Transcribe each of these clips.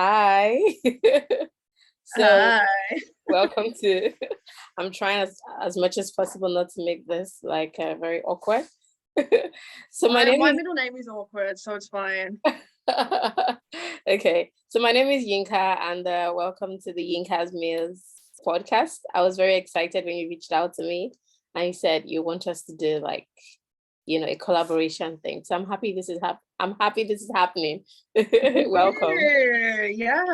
Hi. So Hi. welcome to I'm trying as much as possible not to make this like very awkward. So my My name middle name is awkward, so it's fine. is okay. So my name is Yinka and welcome to the Yinka's Meals podcast. I was very excited when you reached out to me and you said you want us to do like a collaboration thing. So I'm happy this is happening. Welcome. Yeah.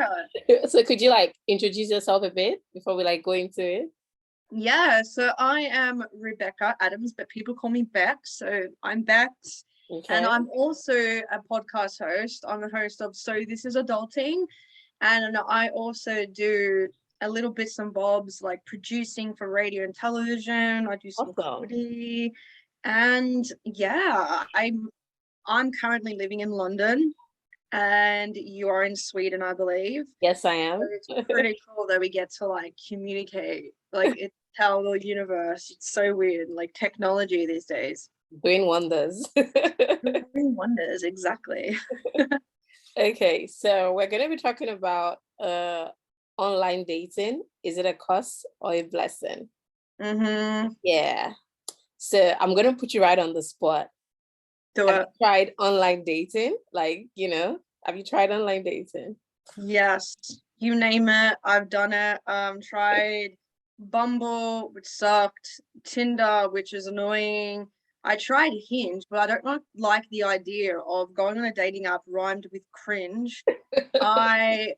So could you like introduce yourself a bit before we like go into it? Yeah. So I am Rebecca Adams, but people call me Bex. So I'm Bex. And Okay. I'm also a podcast host. I'm the host of So This Is Adulting. And I also do a little bits and bobs like producing for radio and television. I do some Awesome. comedy. And yeah, I'm currently living in London and you are in Sweden, I believe. Yes, I So am. it's pretty cool that we get to like communicate, like it tell the universe. It's so weird, like technology these days. Doing wonders. Doing wonders, exactly. Okay, so we're gonna be talking about online dating. Is it a curse or a blessing? Mm-hmm. Yeah. So I'm gonna put you right on the spot. Do Have you it. tried online dating? Like, have you tried online dating? Yes. You name it, I've done it. Tried Bumble, which sucked, Tinder, which is annoying. I tried Hinge, but I don't like the idea of going on a dating app rhymed with cringe. I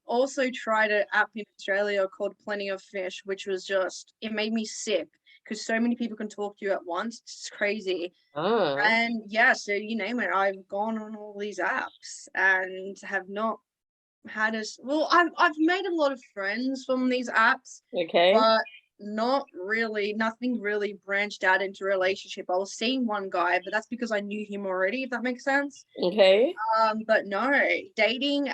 also tried an app in Australia called Plenty of Fish, which was just it made me sick because so many people can talk to you at once. It's crazy. Ah, And yeah, so you name it, I've gone on all these apps and have not had as well. I've made a lot of friends from these apps, okay. but not really, nothing really branched out into a relationship. I was seeing one guy, but that's because I knew him already, if that makes sense. Okay. But no, dating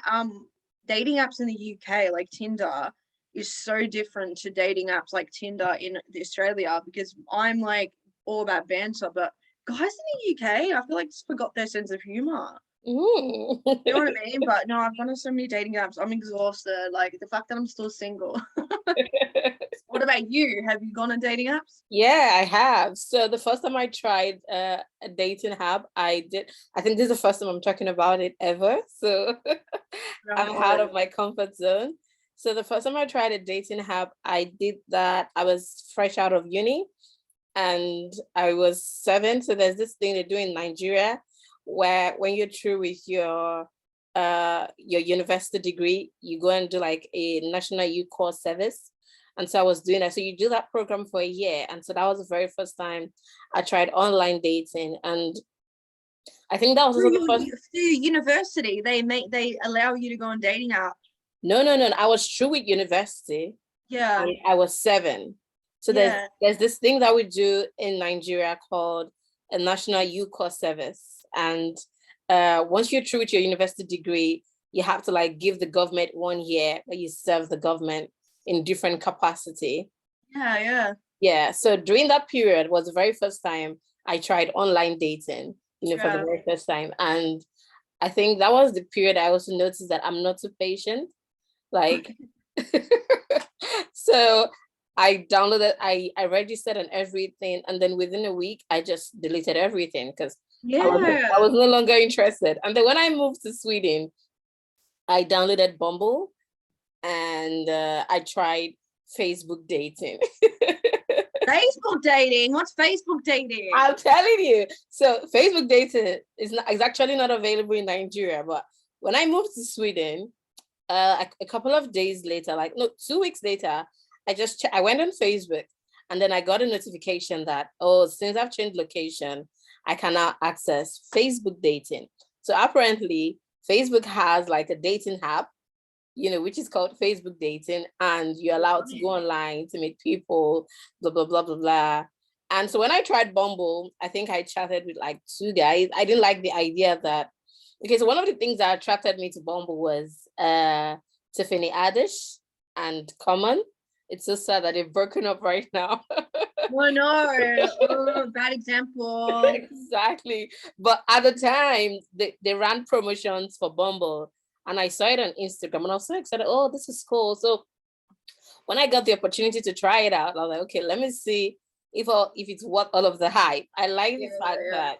dating apps in the UK like Tinder is so different to dating apps like Tinder in Australia because I'm like all about banter, but guys in the UK, I feel like just forgot their sense of humor. Mm. You know what I mean? But no, I've gone on so many dating apps. I'm exhausted. Like the fact that I'm still single. What about you? Have you gone on dating apps? Yeah, I have. So the first time I tried a dating app, I think this is the first time I'm talking about it ever. So I'm out No. of my comfort zone. So the first time I tried a dating app, I did that. I was fresh out of uni and I was 7. So there's this thing they do in Nigeria where when you're through with your university degree, you go and do like a national youth course service. And so I was doing that. So you do that program for a year. And so that was the very first time I tried online dating. And I think that was also Through the first. through university, they allow you to go on dating app. No. I was through with university. Yeah, I was 7. So there's yeah. there's this thing that we do in Nigeria called a national youth course service. And once you're through with your university degree, you have to like give the government 1 year where you serve the government in different capacity. Yeah, yeah. Yeah. So during that period was the very first time I tried online dating, for the Yeah. very first time. And I think that was the period I also noticed that I'm not too patient. Like, so I registered and everything. And then within a week, I just deleted everything because I Yeah. was no longer interested. And then when I moved to Sweden, I downloaded Bumble and I tried Facebook dating. Facebook dating. What's Facebook dating? I'm telling you. So Facebook dating is actually not available in Nigeria. But when I moved to Sweden, a couple of days later, like no, 2 weeks later, I went on Facebook and then I got a notification that, oh, since I've changed location, I can now access Facebook dating. So apparently Facebook has like a dating app, which is called Facebook dating, and you're allowed to go online to meet people, blah, blah, blah, blah, blah. And so when I tried Bumble, I think I chatted with like 2 guys. I didn't like the idea that, okay, so one of the things that attracted me to Bumble was Tiffany Haddish and Common. It's so sad that they've broken up right now. Oh no. Oh, bad example. Exactly. But at the time, they ran promotions for Bumble. and I saw it on Instagram, and I was so excited. Oh, this is cool. So when I got the opportunity to try it out, I was like, okay, let me see if it's worth all of the hype. I like the fact that,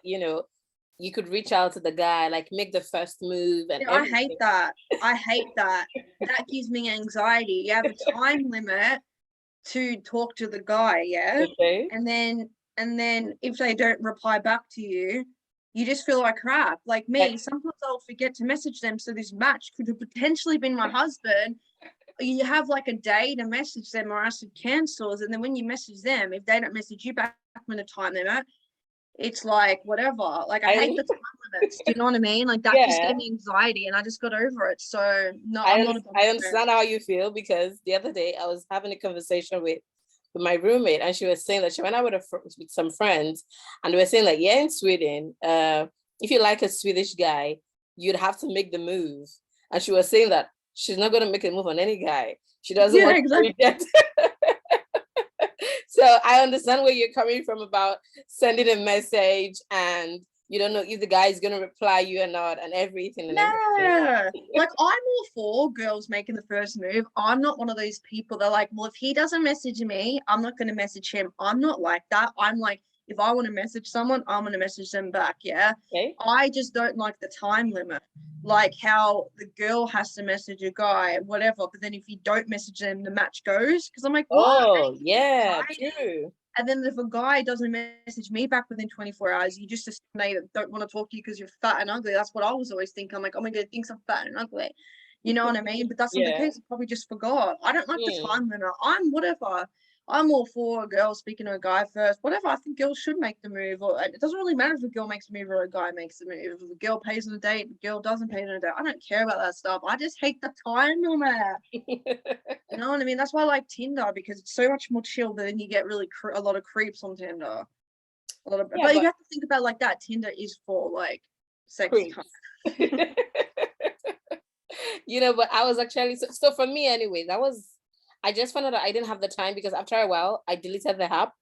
you could reach out to the guy, like make the first move and I everything. hate that. I hate that. That gives me anxiety. You have a time limit to talk to the guy, yeah? Okay. And then if they don't reply back to you, you just feel like crap. Like me, sometimes I'll forget to message them. So this match could have potentially been my husband. You have like a day to message them or else it cancels. And then when you message them, if they don't message you back when the time limit, it's like whatever. Like I hate the time limits. Do you know what I mean? Like that just gave me anxiety and I just got over it. So no, I'm not a I understand how you feel, because the other day I was having a conversation with my roommate, and she was saying that she went out with some friends, and they were saying like, in Sweden, if you like a Swedish guy, you'd have to make the move. And she was saying that she's not going to make a move on any guy. She doesn't want to reject. So I understand where you're coming from about sending a message and you don't know if the guy is going to reply you or not, and everything. Like I'm all for girls making the first move. I'm not one of those people that like, well, if he doesn't message me, I'm not going to message him. I'm not like that. I'm like, if I want to message someone, I'm going to message them back. Yeah. Okay. I just don't like the time limit, like how the girl has to message a guy, whatever. But then if you don't message them, the match goes. Because I'm like, what? Oh, yeah, true. And then if a guy doesn't message me back within 24 hours, you just assume they don't want to talk to you because you're fat and ugly. That's what I was always thinking. I'm like, oh my God, he thinks I'm fat and ugly. You know what I mean? But that's not the case. I probably just forgot. I don't like the time limit. I'm whatever. I'm all for a girl speaking to a guy first. Whatever. I think girls should make the move. Or it doesn't really matter if a girl makes a move or a guy makes the move. If a girl pays on a date, the girl doesn't pay on a date. I don't care about that stuff. I just hate the time limit. You know what I mean? That's why I like Tinder, because it's so much more chill. But then you get really a lot of creeps on Tinder. But you have to think about like that. Tinder is for like sex time. But I was actually so for me anyway, I just found out that I didn't have the time, because after a while I deleted the app.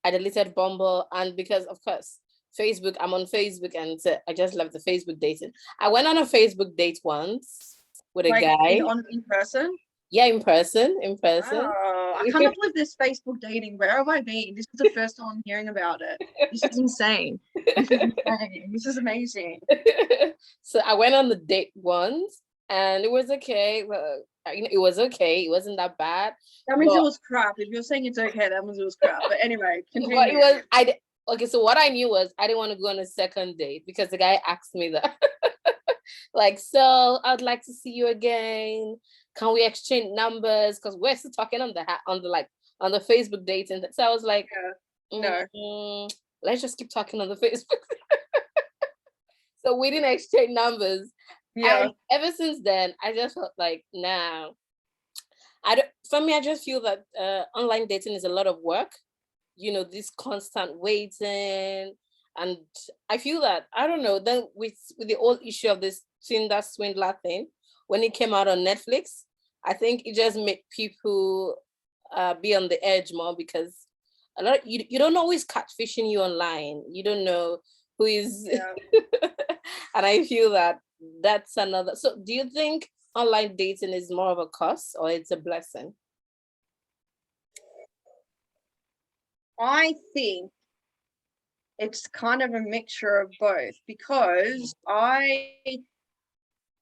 I deleted Bumble, and because of course Facebook, I'm on Facebook, and so I just left the Facebook dating. I went on a Facebook date once with a guy. In person? Yeah, in person. Oh, I can't believe this Facebook dating. Where have I been? This is the first time I'm hearing about it. This is insane. This is amazing. So I went on the date once, and it was okay. Well, it was okay. It wasn't that bad. That means it was crap. If you're saying it's okay, that means it was crap. But anyway, continue. But it was okay. So what I knew was I didn't want to go on a second date, because the guy asked me that. Like, so I'd like to see you again. Can we exchange numbers? Because we're still talking on the Facebook dating. So I was like, no, let's just keep talking on the Facebook. So we didn't exchange numbers. Yeah. And ever since then, I just felt like, nah. For me, I just feel that online dating is a lot of work. This constant waiting. And I feel that, I don't know, then with the old issue of this Tinder swindler thing, when it came out on Netflix, I think it just made people be on the edge more, because a lot you don't always catfishing you online. You don't know who is. And I feel that that's another. So do you think online dating is more of a curse or it's a blessing? I think it's kind of a mixture of both, because I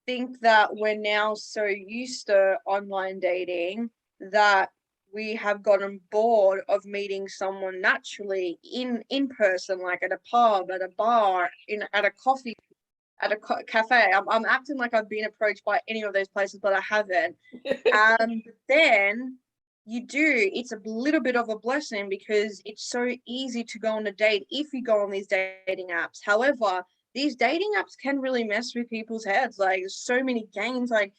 think that we're now so used to online dating that we have gotten bored of meeting someone naturally in person, like at a pub, at a bar, at a coffee, at a cafe. I'm acting like I've been approached by any of those places, but I haven't. But then it's a little bit of a blessing, because it's so easy to go on a date if you go on these dating apps. However, these dating apps can really mess with people's heads. Like, there's so many games. Like,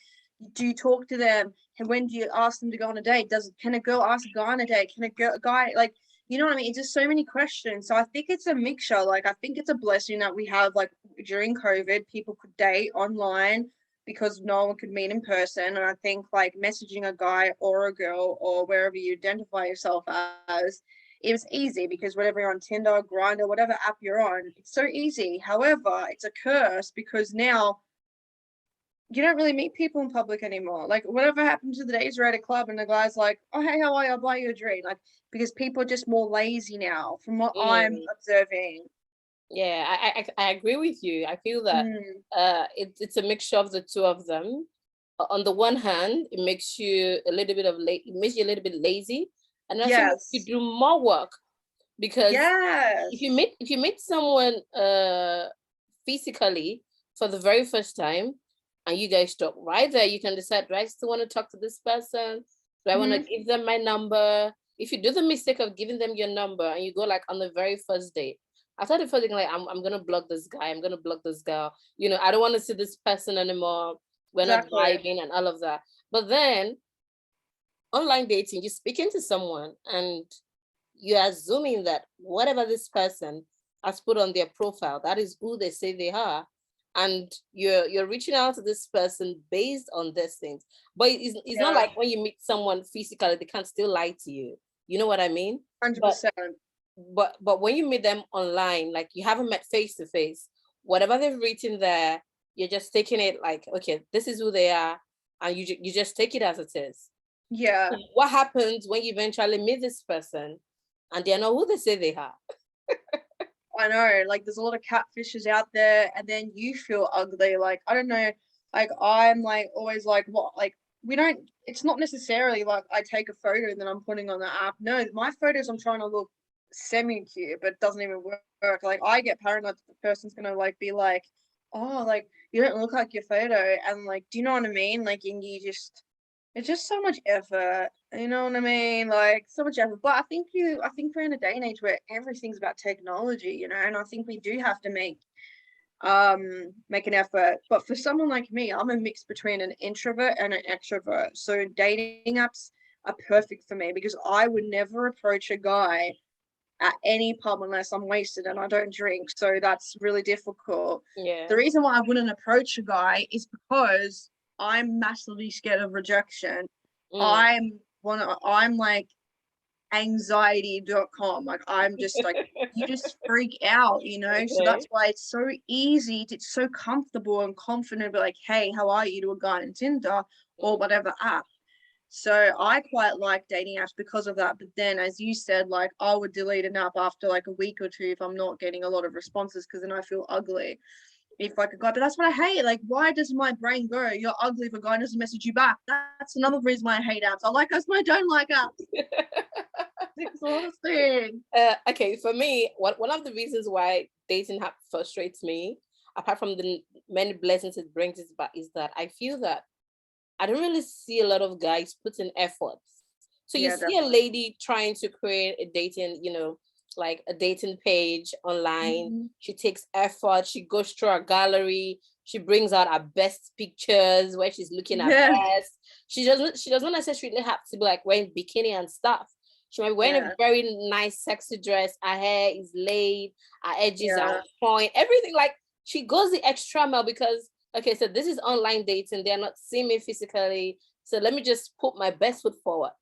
do you talk to them? And when do you ask them to go on a date? Can a girl ask a guy on a date? Can a guy, like, you know what I mean? It's just so many questions. So I think it's a mixture. Like, I think it's a blessing that we have, like, during COVID, people could date online because no one could meet in person. And I think, like, messaging a guy or a girl or wherever you identify yourself as, it was easy, because whatever you're on, Tinder, Grindr, whatever app you're on, it's so easy. However, it's a curse, because now you don't really meet people in public anymore. Like, whatever happened to the days you're at a club and the guy's like, "Oh, hey, how are you? I'll buy you a drink." Like, because people are just more lazy now, from what I'm Mm. observing. Yeah, I agree with you. I feel that Mm, it's a mixture of the two of them. On the one hand, it makes you a little bit of it makes you a little bit lazy, and also makes you yes. do more work because Yes. if you meet someone physically for the very first time and you guys talk right there, you can decide, do I still want to talk to this person? Do I want to Hmm. give them my number? If you do the mistake of giving them your number and you go like on the very first date, after the first thing, like I'm gonna block this guy, I'm gonna block this girl. You know, I don't want to see this person anymore. We're not Exactly. vibing and all of that. But then online dating, you're speaking to someone and you're assuming that whatever this person has put on their profile, that is who they say they are. And you're reaching out to this person based on these things. But it's not Yeah. like when you meet someone physically, they can still lie to you. You know what I mean? But 100%. but when you meet them online, like you haven't met face to face, whatever they've written there, you're just taking it like, okay, this is who they are, and you just take it as it is. Yeah. What happens when you eventually meet this person and they're not who they say they are? I know, like there's a lot of catfishes out there, and then you feel ugly. Like, I don't know, like I'm like always like, what, like we don't, it's not necessarily like I take a photo and then I'm putting on the app. No, my photos I'm trying to look semi-cute, but it doesn't even work. Like I get paranoid that the person's gonna like be like, oh, like you don't look like your photo, and like, do you know what I mean? Like, and you just, it's just so much effort. You know what I mean? Like so much effort. But I think we're in a day and age where everything's about technology, you know, and I think we do have to make an effort. But for someone like me, I'm a mix between an introvert and an extrovert. So dating apps are perfect for me because I would never approach a guy at any pub unless I'm wasted and I don't drink. So that's really difficult. The Yeah. reason why I wouldn't approach a guy is because I'm massively scared of rejection. Mm. I'm like anxiety.com. Like I'm just like, you just freak out, you know? So that's Okay. why it's so easy, it's so comfortable and confident, but like, hey, how are you, to a guy on Tinder or Mm. whatever app. So I quite like dating apps because of that. But then, as you said, like I would delete an app after like a week or two if I'm not getting a lot of responses because then I feel ugly if like a guy. But that's what I hate. Like, why does my brain go, "You're ugly" if a guy doesn't message you back? That's another reason why I hate apps. I like apps, but I don't like apps. It's exhausting. Okay, for me, one of the reasons why dating app frustrates me, apart from the many blessings it brings, is that I feel that I don't really see a lot of guys putting effort. So you Yeah, see a definitely. lady trying to create a dating, like a dating page online. Mm-hmm. She takes effort. She goes through her gallery. She brings out her best pictures where she's looking her Yeah, best. She doesn't necessarily have to be like wearing bikini and stuff. She might be wearing a yeah, very nice, sexy dress. Her hair is laid. Her edges are on yeah. point. Everything, like she goes the extra mile because, okay, so this is online dating. They're not seeing me physically. So let me just put my best foot forward.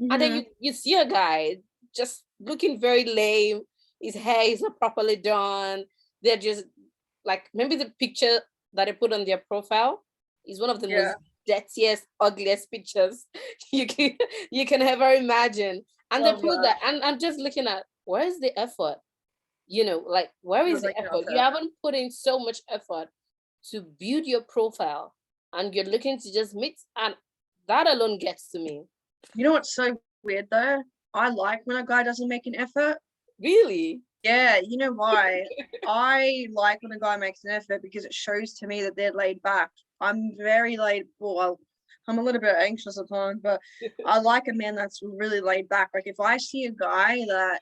And then Mm-hmm. you see a guy just looking very lame. His hair is not properly done. They're just like, maybe the picture that they put on their profile is one of the Yeah. most dirtiest, ugliest pictures you can you can ever imagine. And they Love put that. that, and I'm just looking at, where is the effort? Like, where is Feels the like effort? You nothing. haven't put in so much effort to build your profile, and you're looking to just meet, and that alone gets to me. You know what's so weird though? I like when a guy doesn't make an effort. Really? Yeah, you know why? I like when a guy makes an effort because it shows to me that they're laid back. I'm very laid, well, I'm a little bit anxious at times, but I like a man that's really laid back. Like if I see a guy that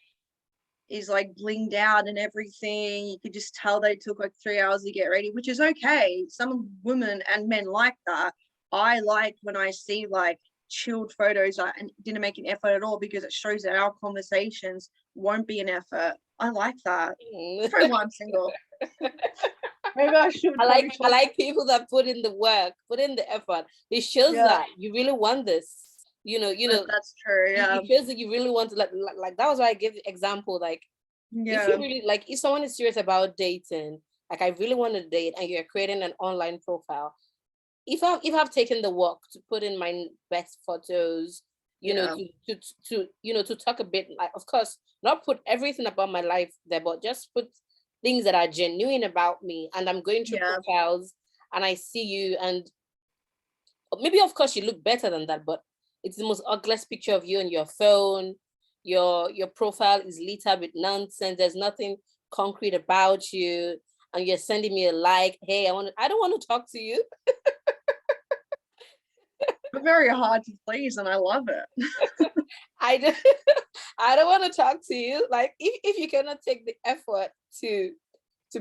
is like blinged out and everything, you could just tell they took like 3 hours to get ready, which is okay. Some women and men like that. I like when I see like chilled photos and didn't make an effort at all because it shows that our conversations won't be an effort. I like that. It's probably why I'm single. Maybe I should probably I talk. like people that put in the work, put in the effort. It shows Yeah, that you really want this. that's true. Yeah, It shows that you really want to, like that was why I gave the example. Like, if you yeah, really, like, if someone is serious about dating, like I really want to date, and you're creating an online profile, if I've taken the work to put in my best photos, Yeah. to talk a bit, like, of course, not put everything about my life there, but just put things that are genuine about me. And I'm going through Yeah. profiles and I see you, and maybe of course you look better than that, but it's the most ugliest picture of you on your phone. Your profile is littered with nonsense. There's nothing concrete about you, and you're sending me a like. Hey, I don't want to talk to you. You're very hard to please, and I love it. I don't, I don't want to talk to you. Like, if you cannot take the effort to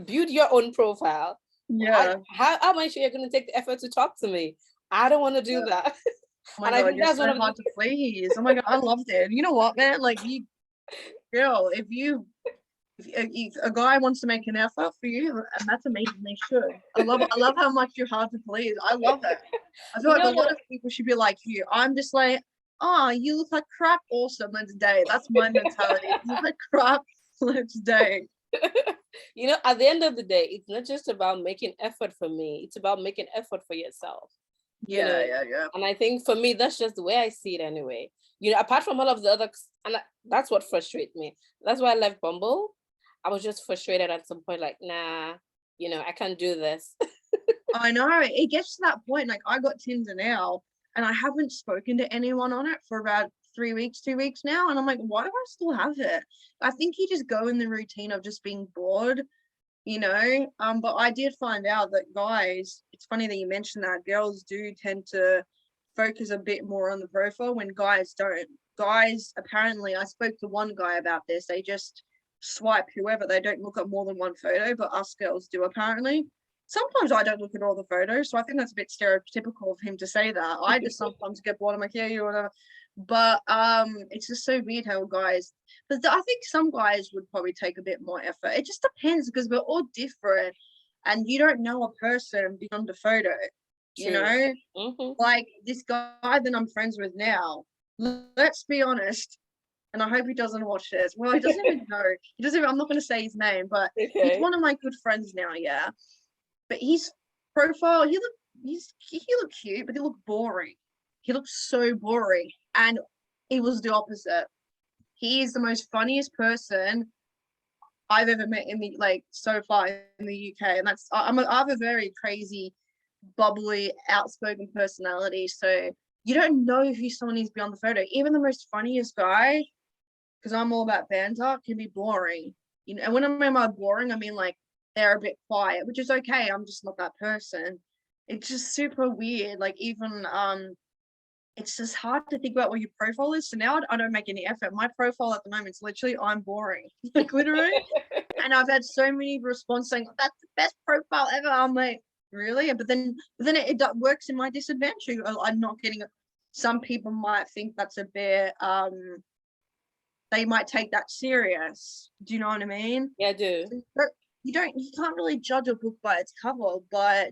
build your own profile, Yeah. how am I sure you're going to take the effort to talk to me? I don't want to do Yeah. that. Oh my And I God, think you're that's one so of the hard to please. Oh my God, I love that. You know what, man? Like you, girl, if a guy wants to make an effort for you, and that's amazing, they should. I love how much you're hard to please. I love it. I feel like a no, lot of people should be like you. I'm just like, oh, you look like crap. Awesome, let's date. That's my mentality. You look like crap. Let's date. at the end of the day, it's not just about making effort for me. It's about making effort for yourself. you Yeah, know yeah, yeah. and I think for me, that's just the way I see it anyway. Apart from all of the other, that's what frustrates me. That's why I left Bumble. I was just frustrated at some point, like, nah, I can't do this. I know. It gets to that point. Like I got Tinder now, and I haven't spoken to anyone on it for about 3 weeks, 2 weeks now. And I'm like, why do I still have it? I think you just go in the routine of just being bored, you know. But I did find out that guys, it's funny that you mentioned that, girls do tend to focus a bit more on the profile when guys don't. Guys, apparently, I spoke to one guy about this, they just swipe whoever, they don't look at more than one photo, but us girls do apparently. Sometimes I don't look at all the photos, so I think that's a bit stereotypical of him to say that. I just sometimes get bored, I'm like, yeah, you know, whatever. But it's just so weird how guys, but I think some guys would probably take a bit more effort. It just depends because we're all different, and you don't know a person beyond a photo. You True. know, Hmm. like this guy that I'm friends with now. Let's be honest, and I hope he doesn't watch this. Well, he doesn't even know. He doesn't. Even, I'm not going to say his name, but he's Okay. one of my good friends now. Yeah, but his profile, he looked cute, but he looked boring. He looked so boring, and it was the opposite. He is the most funniest person I've ever met in the like so far in the UK, and I have a very crazy, bubbly, outspoken personality. So you don't know who someone is beyond the photo. Even the most funniest guy, because I'm all about banter, can be boring. And when I mean by boring, I mean like they're a bit quiet, which is okay. I'm just not that person. It's just super weird. Like even it's just hard to think about what your profile is. So now I don't make any effort. My profile at the moment is literally I'm boring, like literally. And I've had so many responses saying that's the best profile ever. I'm like, really? But then it works in my disadvantage. I'm not getting it. Some people might think that's a bit they might take that serious. Do you know what I mean? Yeah, I do. You can't really judge a book by its cover, but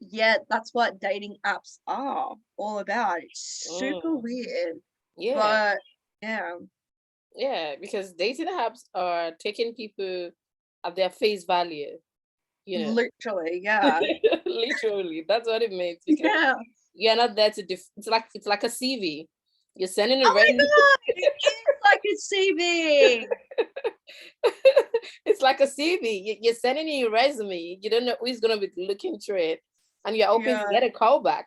yeah, that's what dating apps are all about. It's super Mm. weird, Yeah. but yeah, Yeah, because dating apps are taking people at their face value, you know. literally, yeah, Literally, that's what it means, because yeah. you're not there to it's like a CV. You're sending a Oh my resume. God, it is like a CV. It's like a CV. You're sending in your resume. You don't know who's gonna be looking through it, and you're hoping to Yeah, get a call back.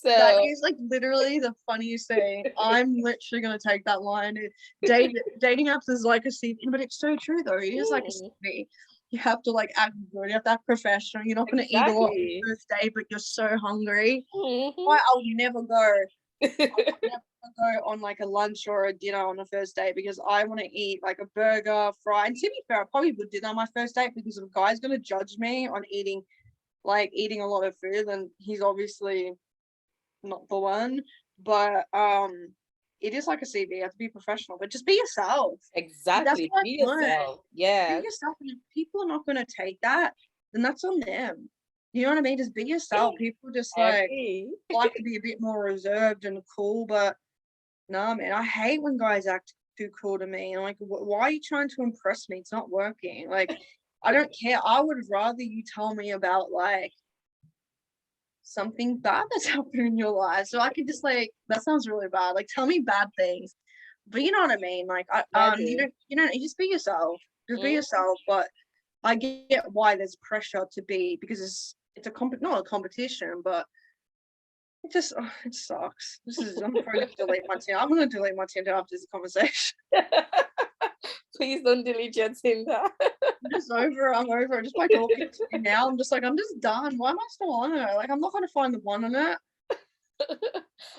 that So is like literally the funniest thing. I'm literally gonna take that line. Dating apps is like a CV, but it's so true though. It is like a mm, CV. You have to like act good. You have to act professional. You're not gonna eat a lot on the exactly. first day, but you're so hungry. Hmm. Why I'll never go. I'll never go on like a lunch or a dinner on a first date because I want to eat like a burger, fry. And to be fair, I probably would do that on my first date because if a guy's gonna judge me on eating a lot of food, then he's obviously not the one. But it is like a CV. You have to be professional, but just be yourself. That's Exactly. what Be I've learned. yourself. Be Yeah. yourself, and if people are not gonna take that, then that's on them. You know what I mean? Just be yourself. People just I like agree. to be a bit more reserved and cool, but nah, man, I hate when guys act too cool to me. And like, why are you trying to impress me? It's not working. Like, I don't care. I would rather you tell me about like something bad that's happened in your life. So I could just like, that sounds really bad. Like tell me bad things. But you know what I mean? Like Yeah, I you just be yourself. Just be do. yourself. But I get why there's pressure to be, because it's a not a competition, but it just it sucks. I'm probably gonna delete my Tinder. I'm gonna delete my Tinder after this conversation. Please don't delete your Tinder. I'm just over it. I'm over it. Just by talking to you now, I'm just like, I'm just done. Why am I still on it? Like, I'm not gonna find the one on it.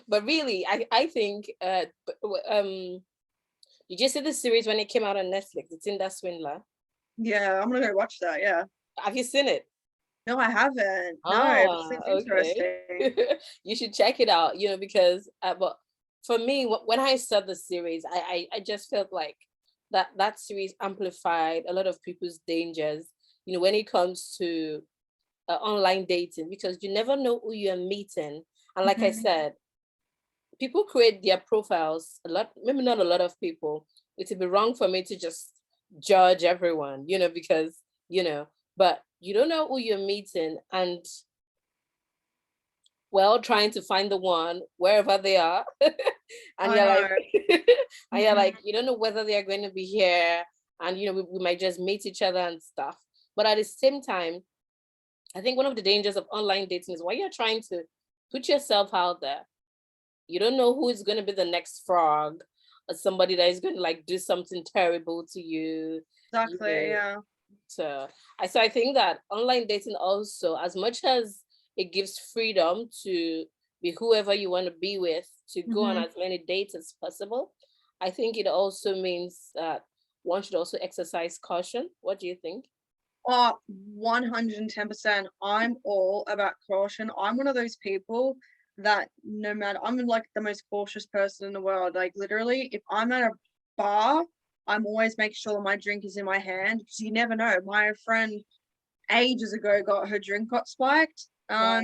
But really, I think you just see the series when it came out on Netflix, the Tinder Swindler. Yeah, I'm gonna go watch that. Yeah. Have you seen it? No, I haven't. No, but Ah, seems okay. interesting. You should check it out, because but for me, when I saw the series, I just felt like that series amplified a lot of people's dangers, when it comes to online dating, because you never know who you're meeting. And like I said, people create their profiles a lot, maybe not a lot of people. It would be wrong for me to just judge everyone, because, but you don't know who you're meeting, and trying to find the one wherever they are. And I you're know. like, and you're like, you don't know whether they are going to be here, and we might just meet each other and stuff. But at the same time, I think one of the dangers of online dating is, while you're trying to put yourself out there, you don't know who is going to be the next frog, or somebody that is going to like do something terrible to you. Exactly. Yeah. So I think that online dating also, as much as it gives freedom to be whoever you want to be with, to go on as many dates as possible, I think it also means that one should also exercise caution. What do you think? Oh, 110%. I'm all about caution. I'm one of those people that no matter, I'm like the most cautious person in the world. Like literally, if I'm at a bar, I'm always making sure my drink is in my hand, because you never know. My friend ages ago got her drink got spiked. Wow.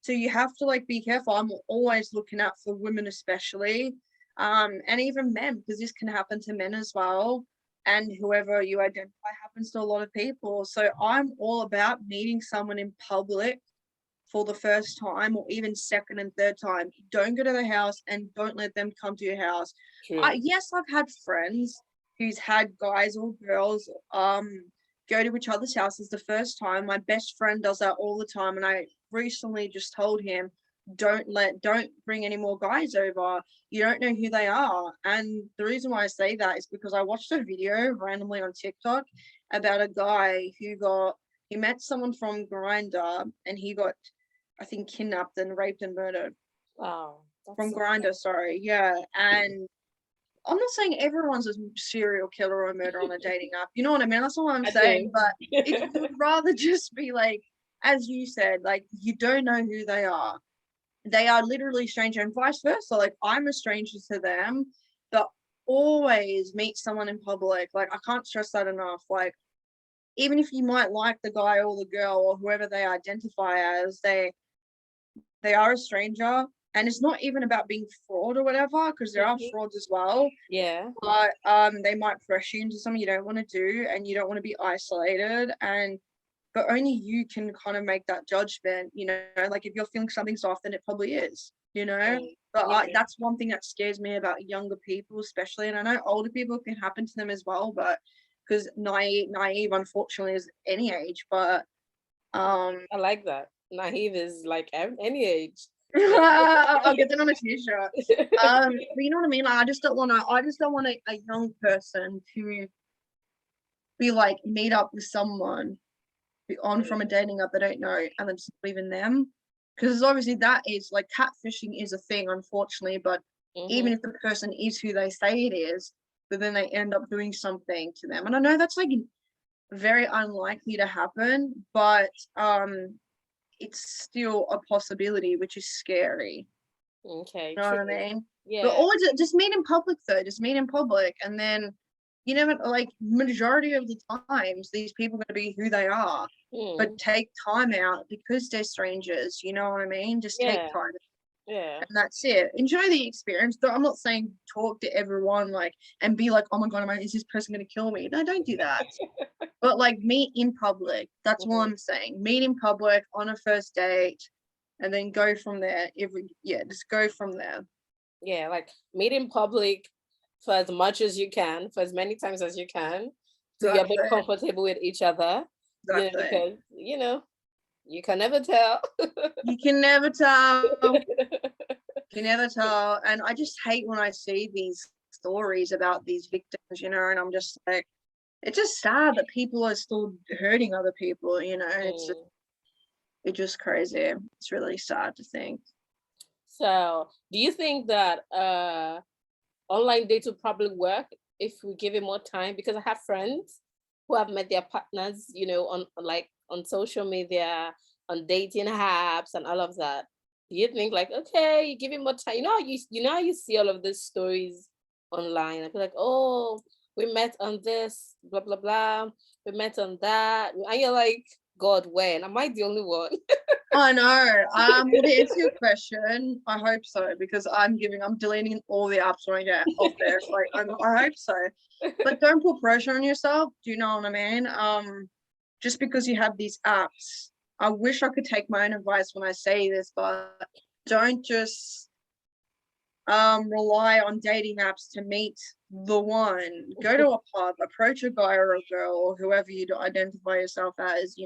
So you have to like be careful. I'm always looking out for women, especially, and even men, because this can happen to men as well. And whoever you identify happens to a lot of people. So I'm all about meeting someone in public for the first time, or even second and third time. Don't go to their house and don't let them come to your house. True. Yes, I've had friends who's had guys or girls go to each other's houses the first time. My best friend does that all the time, and I recently just told him, don't bring any more guys over. You don't know who they are. And the reason why I say that is because I watched a video randomly on TikTok about a guy he met someone from Grinder, and he got, I think, kidnapped and raped and murdered Wow. That's from so Grinder. Sorry, yeah. And I'm not saying everyone's a serial killer or a murderer on a dating app. You know what I mean? That's all I'm I saying. But if do. you would rather just be like, as you said, like you don't know who they are. They are literally stranger, and vice versa. Like I'm a stranger to them, but always meet someone in public. Like I can't stress that enough. Like even if you might like the guy or the girl or whoever they identify as, they are a stranger. And it's not even about being fraud or whatever, because there are frauds as well. Yeah. But they might pressure you into something you don't want to do, and you don't want to be isolated. But only you can kind of make that judgment, like if you're feeling something's off, then it probably is, But Yeah. that's one thing that scares me about younger people, especially. And I know older people can happen to them as well, but because naive, unfortunately, is any age. But I like that. Naive is like any age. I'll get that on a t-shirt. But you know what I mean? Like, I just don't want a young person to be like meet up with someone on from a dating app they don't know, and then just leaving them, because obviously that is like catfishing is a thing, unfortunately. But even if the person is who they say it is, but then they end up doing something to them, and I know that's like very unlikely to happen, but it's still a possibility, which is scary. Okay, You know true. what I mean? But Yeah. always just meet in public though. Just meet in public, and then you never, like, majority of the times these people are going to be who they are. But Mm. take time out, because they're strangers. You know what I mean? Just take Yeah. time. Yeah. and that's it. Enjoy the experience. I'm not saying talk to everyone like and be like, oh my god, is this person gonna kill me? No, don't do that. But like meet in public. That's what Mhm. I'm saying. Meet in public on a first date, and then go from there. Just go from there. Yeah, like meet in public for as much as you can, for as many times as you can, to get a bit Exactly. comfortable with each other. Exactly. Because you can never tell. You can never tell. Can never tell. And I just hate when I see these stories about these victims, and I'm just like, it's just sad that people are still hurting other people, Mm. it's just crazy. It's really sad to think. So, do you think that online dates will probably work if we give it more time? Because I have friends who have met their partners, on like on social media, on dating apps, and all of that. Do you think like, okay, you give it more time? How you see all of these stories online. I feel like, oh, we met on this, blah blah blah. We met on that, and you're like, God, when? Am I the only one? I know. Well, to answer your question, I hope so because I'm deleting all the apps when I get off there. Like, I hope so. But don't put pressure on yourself. Do you know what I mean? Just because you have these apps, I wish I could take my own advice when I say this, but don't just rely on dating apps to meet the one. Go to a pub, approach a guy or a girl or whoever you identify yourself as,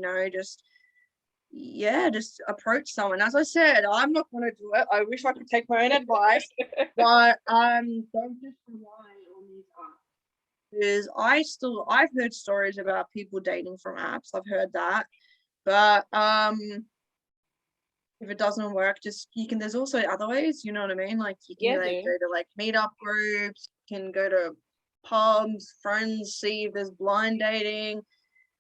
just approach someone. As I said, I'm not going to do it. I wish I could take my own advice, but don't just rely on these apps because I've heard stories about people dating from apps. I've heard that, but if it doesn't work, just there's also other ways, you know what I mean? Like you can Yeah, like do. go to like meetup groups, you can go to pubs, friends, see if there's blind dating.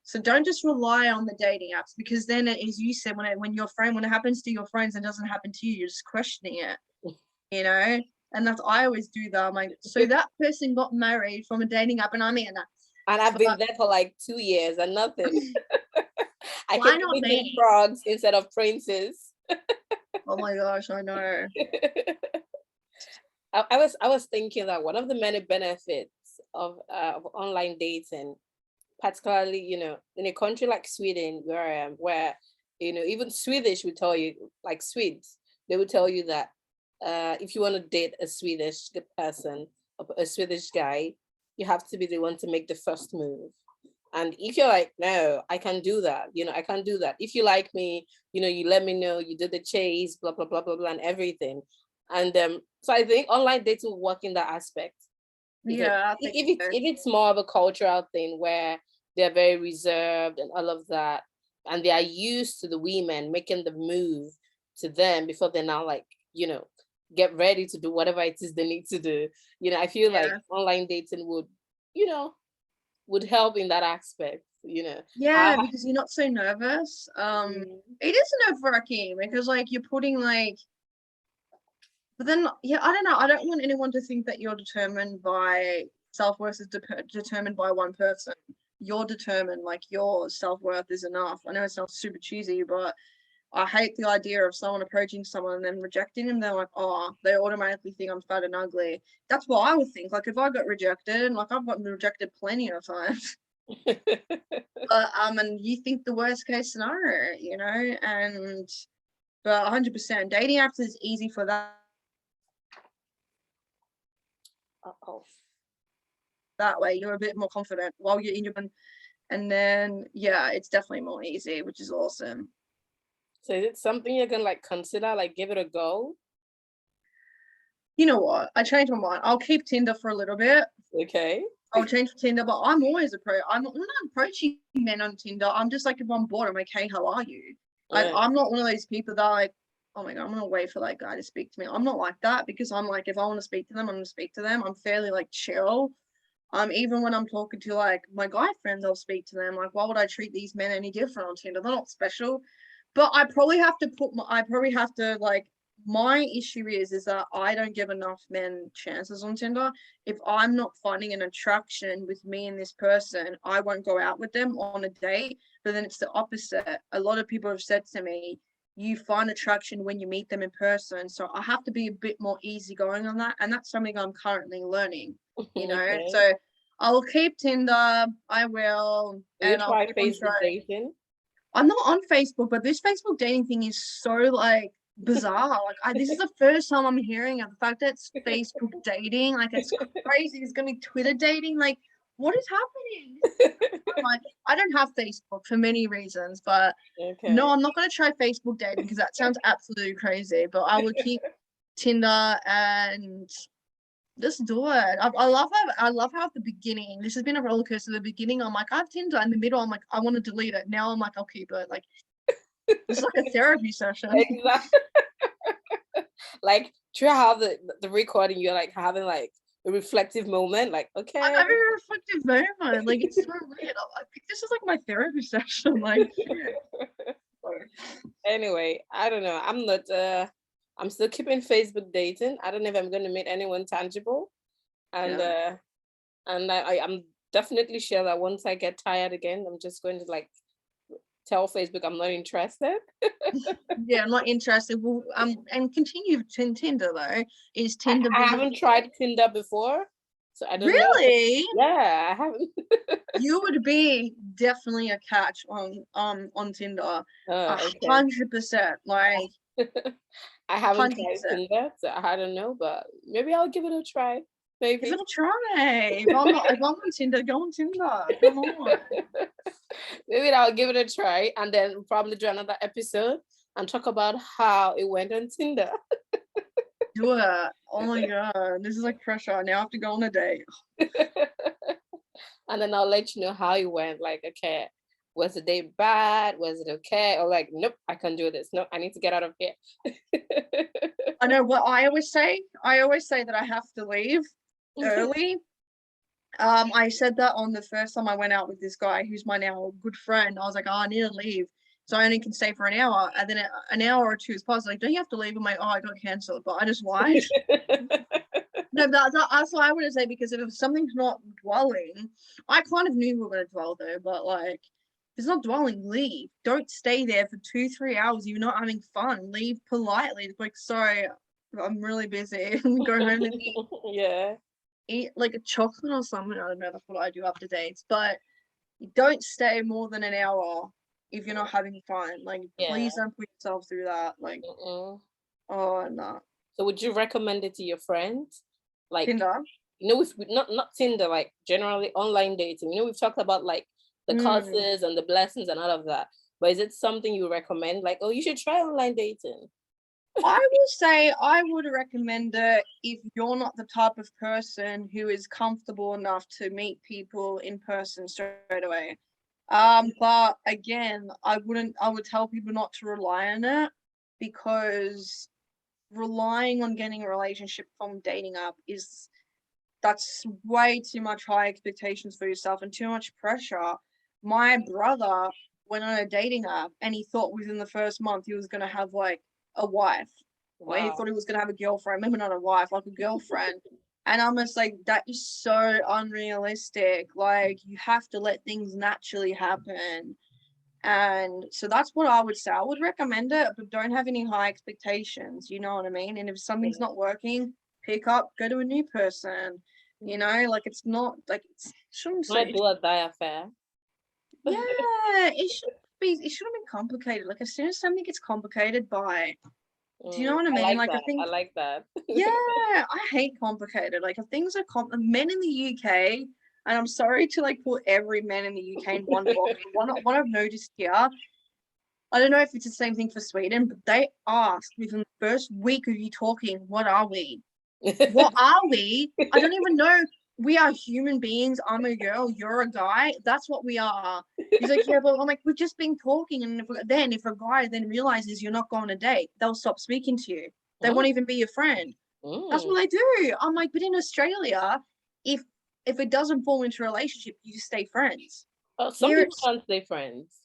So don't just rely on the dating apps because then, as you said, when it happens to your friends and doesn't happen to you, you're just questioning it, you know. And that's I always do that. I'm like, so that person got married from a dating app, and I'm in. And I've been But there for like 2 years and nothing. I why kept not meeting me? frogs instead of princes. Oh my gosh, I know. I was thinking that one of the many benefits of online dating, particularly in a country like Sweden, where I am, where even Swedish would tell you, like Swedes, they would tell you that if you want to date a Swedish person, a Swedish guy, you have to be the one to make the first move. And if you're like, no, I can do that, I can do that. If you like me, you let me know, you did the chase, blah, blah, blah, blah, blah, and everything. And so I think online dating will work in that aspect. Because Yeah, I think so. if it's more of a cultural thing where they're very reserved and all of that, and they are used to the women making the move to them before they're now like, get ready to do whatever it is they need to do. I feel like Yeah. online dating you know, would help in that aspect. Yeah, How, because you're not so nervous. Mhm. It is nerve-wracking because like you're putting like, but then yeah, I don't know. I don't want anyone to think that you're determined by self-worth is determined by one person. You're determined, like your self-worth is enough. I know it sounds super cheesy, but I hate the idea of someone approaching someone and then rejecting them. They're like, oh, they automatically think I'm fat and ugly. That's what I would think. Like if I got rejected, like I've gotten rejected plenty of times. And you think the worst case scenario, and but 100% dating apps is easy for Uh-oh. that way. You're a bit more confident while you're in your and then yeah, it's definitely more easy, which is awesome. So is it something you're gonna like consider, like give it a go? You know what? I changed my mind. I'll keep Tinder for a little bit. Okay. I'll change for Tinder, but I'm always I'm not approaching men on Tinder. I'm just like if I'm bored, I'm like, hey, how are you? Like Yeah. I'm not one of those people that like, oh my god, I'm gonna wait for that guy to speak to me. I'm not like that because I'm like, if I want to speak to them, I'm gonna speak to them. I'm fairly like chill. Even when I'm talking to like my guy friends, I'll speak to them. Like, why would I treat these men any different on Tinder? They're not special. But I probably have to like my issue is that I don't give enough men chances on Tinder. If I'm not finding an attraction with me and this person, I won't go out with them on a date. But then it's the opposite. A lot of people have said to me, you find attraction when you meet them in person. So I have to be a bit more easygoing on that, and that's something I'm currently learning. Okay. So I'll keep Tinder. I will, Will you and I'll try keep on Facebook trying. dating? I'm not on Facebook, but this Facebook dating thing is so like bizarre. Like, this is the first time I'm hearing of the fact that it's Facebook dating. Like, it's crazy. It's gonna be Twitter dating. Like, what is happening? Like, I don't have Facebook for many reasons, but Okay. no, I'm not gonna try Facebook dating because that sounds absolutely crazy. But I would keep Tinder and just do it. I love how at the beginning, this has been a roller coaster. At the beginning, I'm like, I have Tinder. In the middle, I'm like, I want to delete it. Now I'm like, I'll keep it. Like, it's like a therapy session. Exactly. Like throughout the recording, you're like having like a reflective moment. Like, okay. I'm having a reflective moment. Like, it's so weird. I think this is like my therapy session. Like, Anyway, I don't know. I'm not. I'm still keeping Facebook dating. I don't know if I'm going to meet anyone tangible, and I'm definitely sure that once I get tired again, I'm just going to like tell Facebook I'm not interested. yeah, I'm not interested. Well, and continue to Tinder though. Is Tinder I haven't tried Tinder before, so I don't know. really? Yeah, I haven't. You would be definitely a catch on Tinder. Okay. 100%. Like, I haven't tried 100%. Tinder, so I don't know, but maybe I'll give it a try. Give Maybe. it a try. If I'm on Tinder, go on Tinder. Come on. Maybe I'll give it a try and then probably do another episode and talk about how it went on Tinder. Do it. Oh my god. This is like pressure. Now I have to go on a date. And then I'll let you know how it went. Like, okay, was the day bad? Was it okay? Or like, nope, I can't do this. Nope, I need to get out of here. I know what I always say. I always say that I have to leave early. I said that on the first time I went out with this guy who's my now good friend. I was like, oh, I need to leave. So I only can stay for an hour. And then an hour or two is passed. Like, don't you have to leave? I'm like, oh, I got cancelled. But I just lied. No, that's what I would say, because if something's not dwelling, I kind of knew we were going to dwell though, but like, if it's not dwelling, leave. Don't stay there for 2-3 hours. You're not having fun. Leave politely. It's like, sorry, I'm really busy. Go home and eat like a chocolate or something. I don't know. That's what I do after dates. But you don't stay more than an hour if you're not having fun. Like, please don't put yourself through that. Like, oh no. So would you recommend it to your friends? Like, Tinder? with not Tinder, like generally online dating. We've talked about like the causes and the blessings and all of that. But is it something you recommend? Like, oh, you should try online dating. I will say I would recommend it if you're not the type of person who is comfortable enough to meet people in person straight away. But again, I would tell people not to rely on it, because relying on getting a relationship from dating app that's way too much high expectations for yourself and too much pressure. My brother went on a dating app and he thought within the first month he was going to have like a wife. Wow. Or he thought he was going to have a girlfriend, maybe not a wife, like a girlfriend. And I'm just like, that is so unrealistic. Like, you have to let things naturally happen. And so that's what I would say. I would recommend it, but don't have any high expectations. You know what I mean? And if something's not working, pick up, go to a new person. Like, it's not like it shouldn't do a die affair. Yeah, it shouldn't be complicated. Like, as soon as something gets complicated, bye. Do you know what I mean? Like, I like that. Yeah, I hate complicated. Like, if things are men in the UK, and I'm sorry to like put every man in the UK in one box. What I've noticed here, I don't know if it's the same thing for Sweden, but they asked within the first week of you talking, what are we? What are we? I don't even know. We are human beings. I'm a girl. You're a guy. That's what we are. He's like, yeah, but I'm like, we've just been talking. And if a guy then realizes you're not going on a date, they'll stop speaking to you. They won't even be your friend. That's what they do. I'm like, but in Australia, if it doesn't fall into a relationship, you just stay friends. Well, some people can't stay friends.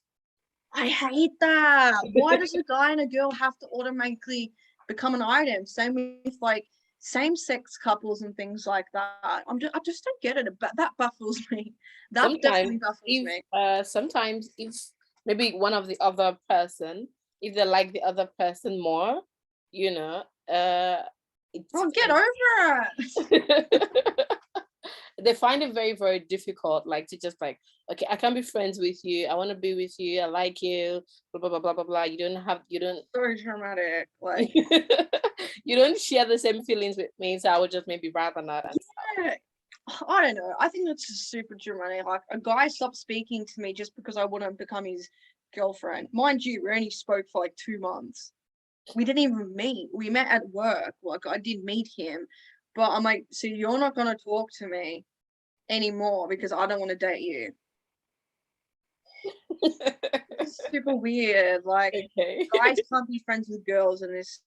I hate that. Why does a guy and a girl have to automatically become an item? Same with like same-sex couples and things like that. I just don't get it. That baffles me. That definitely baffles me. Sometimes if maybe one of the other person if they like the other person more, you know, it's Oh, get over it. they find it very, very difficult, like to just like, okay, I can't be friends with you. I want to be with you. I like you. Blah blah blah blah blah blah. You don't So dramatic. Like, you don't share the same feelings with me, so I would just maybe rather not. And yeah, I don't know. I think that's just super dramatic. Like, a guy stopped speaking to me just because I want to become his girlfriend. Mind you, we only spoke for like 2 months. We didn't even meet. We met at work. Like, I did meet him, but I'm like, so you're not gonna talk to me anymore because I don't want to date you. It's super weird. Like, okay. guys can't be friends with girls in this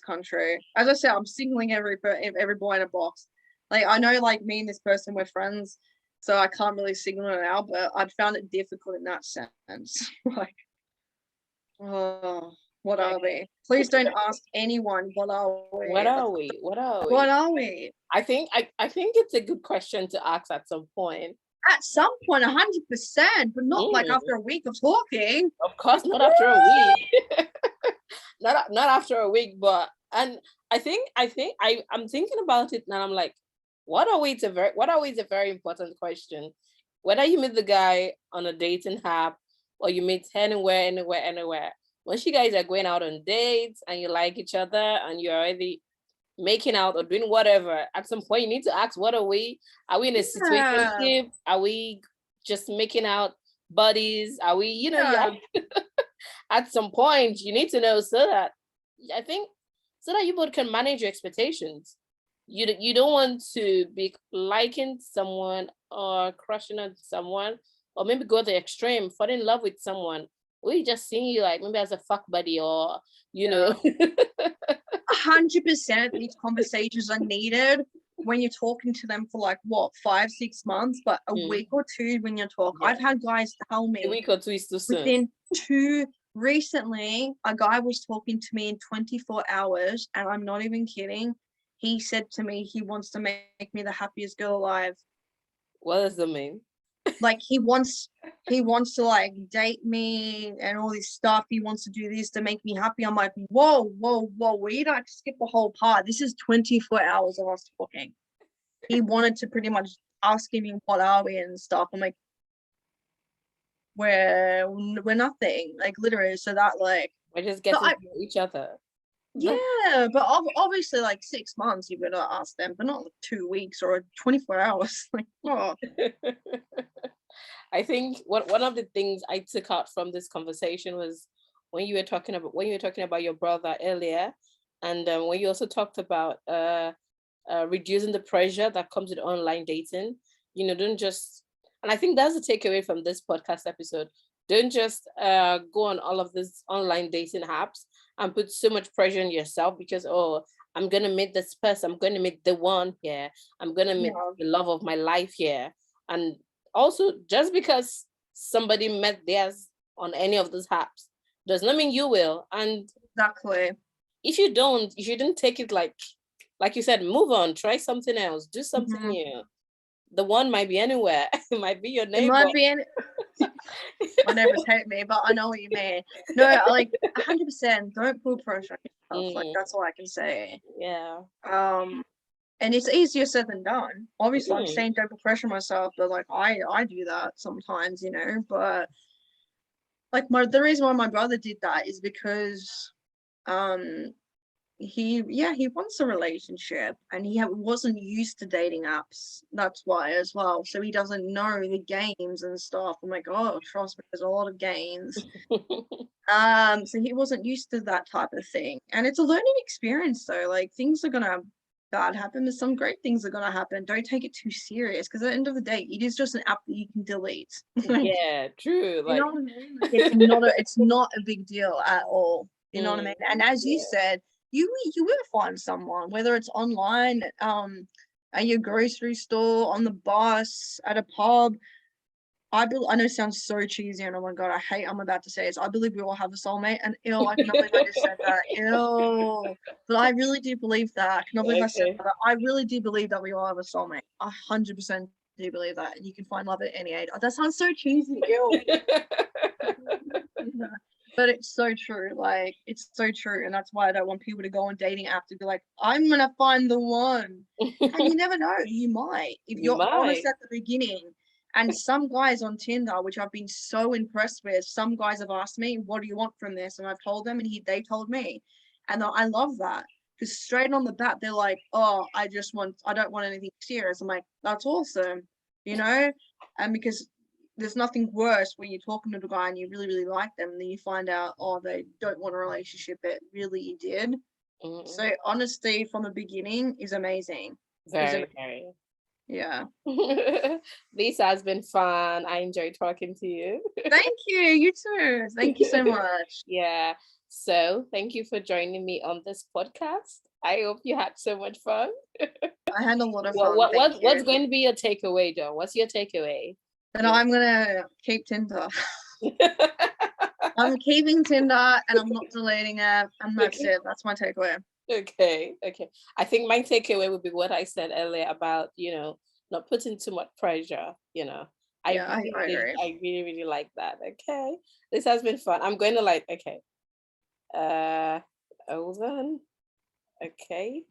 country. As I said, I'm singling every boy in a box. Like, I know, like, me and this person, we're friends, so I can't really signal it out, but I'd found it difficult in that sense. Like, oh, what are we? Please don't ask anyone, what are we? What are we? What are we? What are we? I think it's a good question to ask at some point. At some point, 100%, but not like after a week of talking. Of course, not after a week. not after a week, but and I'm thinking about it now. I'm like, what are we? It's a very important question. Whether you meet the guy on a dating app or you meet anywhere. Once you guys are going out on dates and you like each other and you're already making out or doing whatever, at some point you need to ask, what are we? Are we in a situationship? Are we just making out buddies? Are we, at some point you need to know, so that I think so that you both can manage your expectations. You don't want to be liking someone or crushing on someone, or maybe go the extreme, fall in love with someone. We just seeing you like maybe as a fuck buddy, or 100% these conversations are needed when you're talking to them for like what 5-6 months, but a week or two when you're talking. I've had guys tell me a week or two is too soon. Within recently, a guy was talking to me in 24 hours, and I'm not even kidding. He said to me he wants to make me the happiest girl alive. What does that mean? Like, he wants to like date me and all this stuff. He wants to do this to make me happy. I'm like, whoa, we don't skip the whole part. This is 24 hours of us talking. He wanted to pretty much asking me what are we and stuff. I'm like, we're nothing, like, literally. So that, like, we're just getting to know each other. Yeah, but obviously, like, 6 months you're gonna ask them, but not like 2 weeks or 24 hours. Like, oh. I think one of the things I took out from this conversation was when you were talking about your brother earlier, and when you also talked about reducing the pressure that comes with online dating. Don't just, and I think that's the takeaway from this podcast episode. Don't just go on all of these online dating apps and put so much pressure on yourself because, oh, I'm gonna meet this person, I'm gonna meet the one here, I'm gonna meet the love of my life here. And also, just because somebody met theirs on any of those apps does not mean you will. And exactly, if you don't, you shouldn't take it like you said, move on, try something else, do something new. The one might be anywhere. It might be your neighbor. It might be my neighbors hate me, but I know what you mean. No, like, 100%, don't put pressure on yourself. Like, that's all I can say. Yeah. And it's easier said than done. Obviously, I'm saying don't put pressure on myself, but like I do that sometimes, But like, the reason why my brother did that is because he wants a relationship, and he wasn't used to dating apps. That's why as well. So he doesn't know the games and stuff. I'm like, oh, trust me, there's a lot of games. So he wasn't used to that type of thing, and it's a learning experience though. Like, things are gonna bad happen, but some great things are gonna happen. Don't take it too serious, because at the end of the day, it is just an app that you can delete. Yeah, true. Like, you know what I mean? Like, it's not a big deal at all. You know what I mean? And as you said, you will find someone, whether it's online, at your grocery store, on the bus, at a pub. I know it sounds so cheesy, and oh my god, I'm about to say this. I believe we all have a soulmate, and I cannot believe I just said that. But I really do believe that. I cannot believe I said that. I really do believe that we all have a soulmate. 100% do believe that. And you can find love at any age. That sounds so cheesy. But it's so true. Like, it's so true. And that's why I don't want people to go on dating apps to be like, I'm gonna find the one. And you never know, you might. If You you're honest might. at the beginning. And some guys on Tinder, which I've been so impressed with, some guys have asked me, what do you want from this? And I've told them, and they told me. And I love that. Because straight on the bat, they're like, oh, I don't want anything serious. I'm like, that's awesome, you know? And because there's nothing worse when you're talking to the guy and you really, really like them, and then you find out, oh, they don't want a relationship, but really you did. Mm, So honesty from the beginning is amazing. very, very. Yeah. This has been fun. I enjoyed talking to you. Thank you. You too. Thank you so much. Yeah. So thank you for joining me on this podcast. I hope you had so much fun. I had a lot of fun. Thank What's you. going to be your takeaway, Joe? What's your takeaway? And I'm gonna keep Tinder. I'm keeping Tinder and I'm not deleting it. And that's it. That's my takeaway. Okay. I think my takeaway would be what I said earlier about, not putting too much pressure, Yeah, I agree. I really, really like that. Okay. This has been fun. I'm going to hold on. Okay.